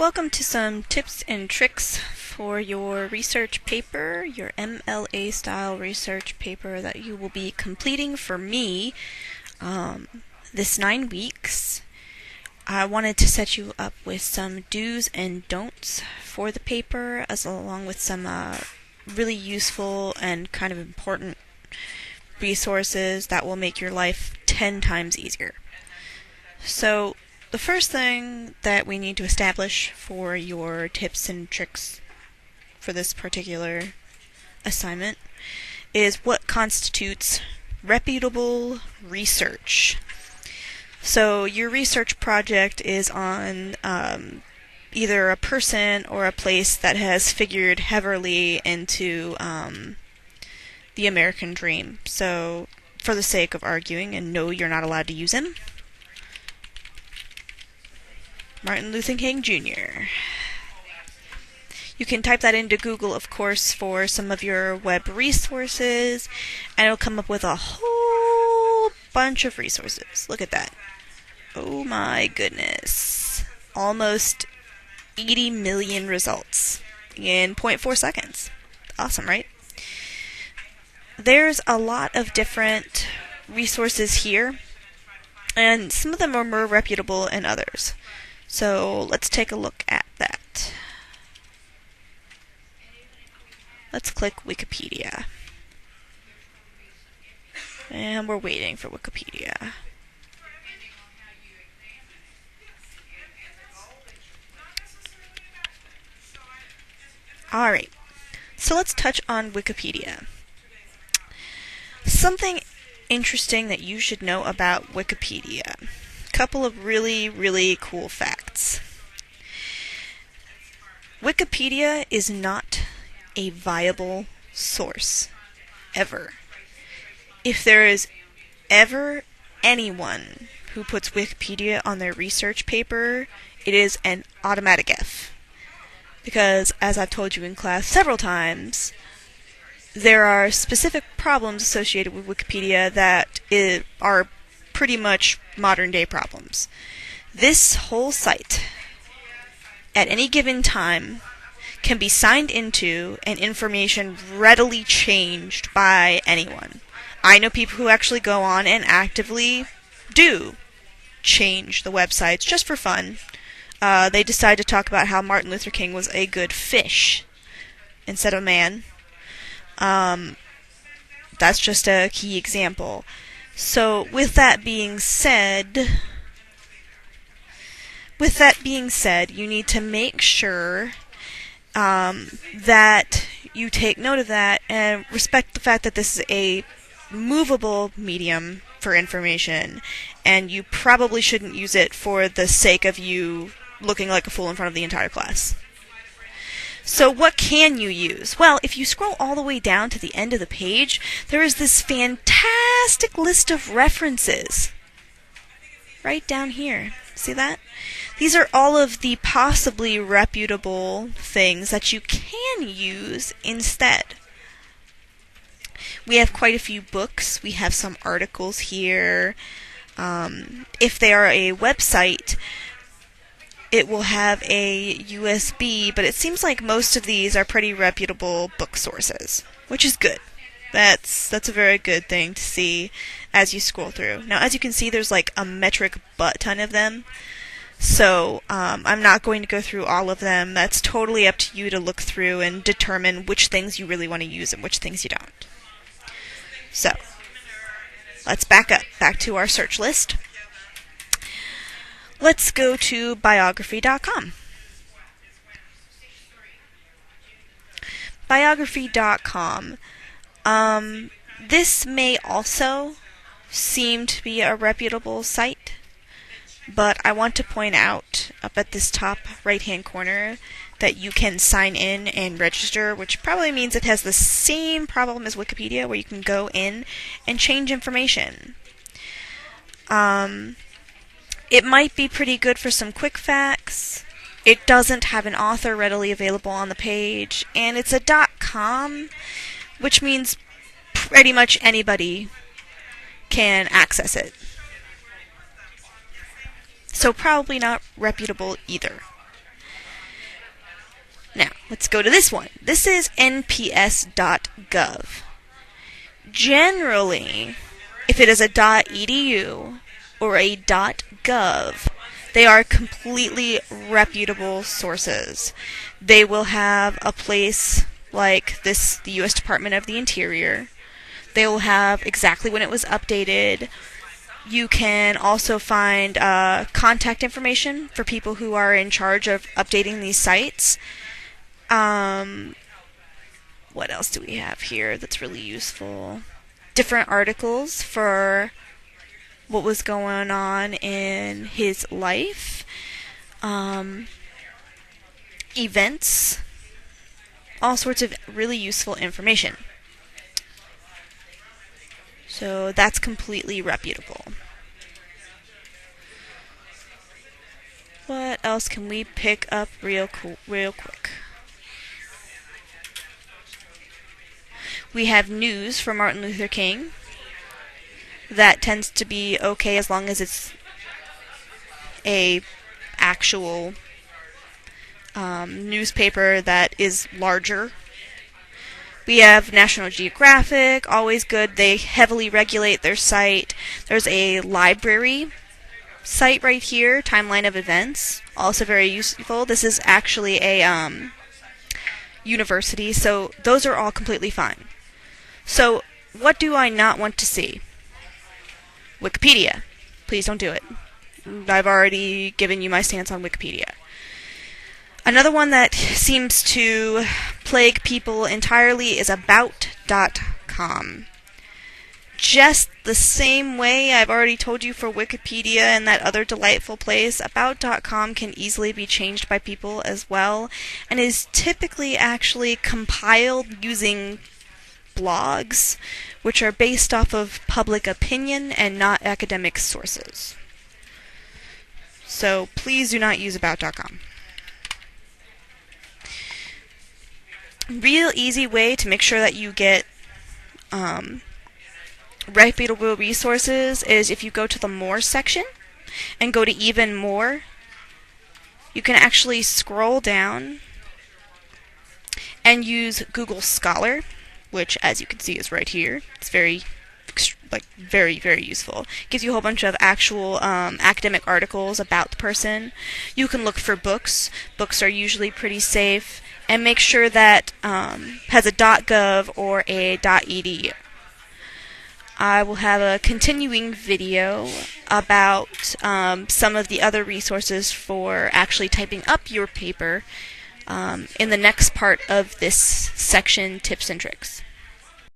Welcome to some tips and tricks for your research paper, your MLA style research paper that you will be completing for me this 9 weeks. I wanted to set you up with some do's and don'ts for the paper, as along with some really useful and kind of important resources that will make your life 10 times easier. So the first thing that we need to establish for your tips and tricks for this particular assignment is what constitutes reputable research. So your research project is on either a person or a place that has figured heavily into the American dream. So for the sake of arguing, and no, you're not allowed to use him, Martin Luther King Jr. You can type that into Google, of course, for some of your web resources, and it'll come up with a whole bunch of resources. Look at that. Oh my goodness. Almost 80 million results in 0.4 seconds. Awesome, right? There's a lot of different resources here, and some of them are more reputable than others. So let's take a look at that. Let's click Wikipedia. And we're waiting for Wikipedia. Alright, so let's touch on Wikipedia. Something interesting that you should know about Wikipedia. Couple of really cool facts. Wikipedia is not a viable source, ever. If there is ever anyone who puts Wikipedia on their research paper, it is an automatic F. Because, as I've told you in class several times, there are specific problems associated with Wikipedia that are pretty much modern day problems. This whole site, at any given time, can be signed into and information readily changed by anyone. I know people who actually go on and actively do change the websites just for fun. They decide to talk about how Martin Luther King was a good fish instead of man. That's just a key example. So, with that being said, you need to make sure that you take note of that and respect the fact that this is a movable medium for information, and you probably shouldn't use it for the sake of you looking like a fool in front of the entire class. So what can you use? Well, if you scroll all the way down to the end of the page, there is this fantastic list of references. Right down here. See that? These are all of the possibly reputable things that you can use instead. We have quite a few books. We have some articles here. If they are a website, it will have a USB, but it seems like most of these are pretty reputable book sources, which is good. That's a very good thing to see as you scroll through. Now, as you can see, there's like a metric butt ton of them, so I'm not going to go through all of them. That's totally up to you to look through and determine which things you really want to use and which things you don't. So, let's back to our search list. Let's go to biography.com. Biography.com. This may also seem to be a reputable site, but I want to point out up at this top right-hand corner that you can sign in and register, which probably means it has the same problem as Wikipedia, where you can go in and change information. It might be pretty good for some quick facts. It doesn't have an author readily available on the page, and it's a .com, which means pretty much anybody can access it. So probably not reputable either. Now, let's go to this one. This is nps.gov. Generally, if it is a .edu or a .gov, they are completely reputable sources. They will have a place like this, the U.S. Department of the Interior. They will have exactly when it was updated. You can also find contact information for people who are in charge of updating these sites. What else do we have here that's really useful? Different articles for what was going on in his life. Events. All sorts of really useful information. So that's completely reputable. What else can we pick up real quick? We have news from Martin Luther King. That tends to be okay as long as it's a actual newspaper that is larger. We have National Geographic, always good. They heavily regulate their site. There's a library site right here, Timeline of Events, also very useful. This is actually a university, so those are all completely fine. So, what do I not want to see? Wikipedia. Please don't do it. I've already given you my stance on Wikipedia. Another one that seems to plague people entirely is about.com. Just the same way I've already told you for Wikipedia and that other delightful place, about.com can easily be changed by people as well, and is typically actually compiled using blogs, which are based off of public opinion and not academic sources. So please do not use about.com. Real easy way to make sure that you get reputable resources is if you go to the More section and go to Even More. You can actually scroll down and use Google Scholar, which, as you can see, is right here. It's very, very useful. Gives you a whole bunch of actual academic articles about the person. You can look for books. Books are usually pretty safe. And make sure that has a .gov or a .edu. I will have a continuing video about some of the other resources for actually typing up your paper in the next part of this section, Tips and Tricks.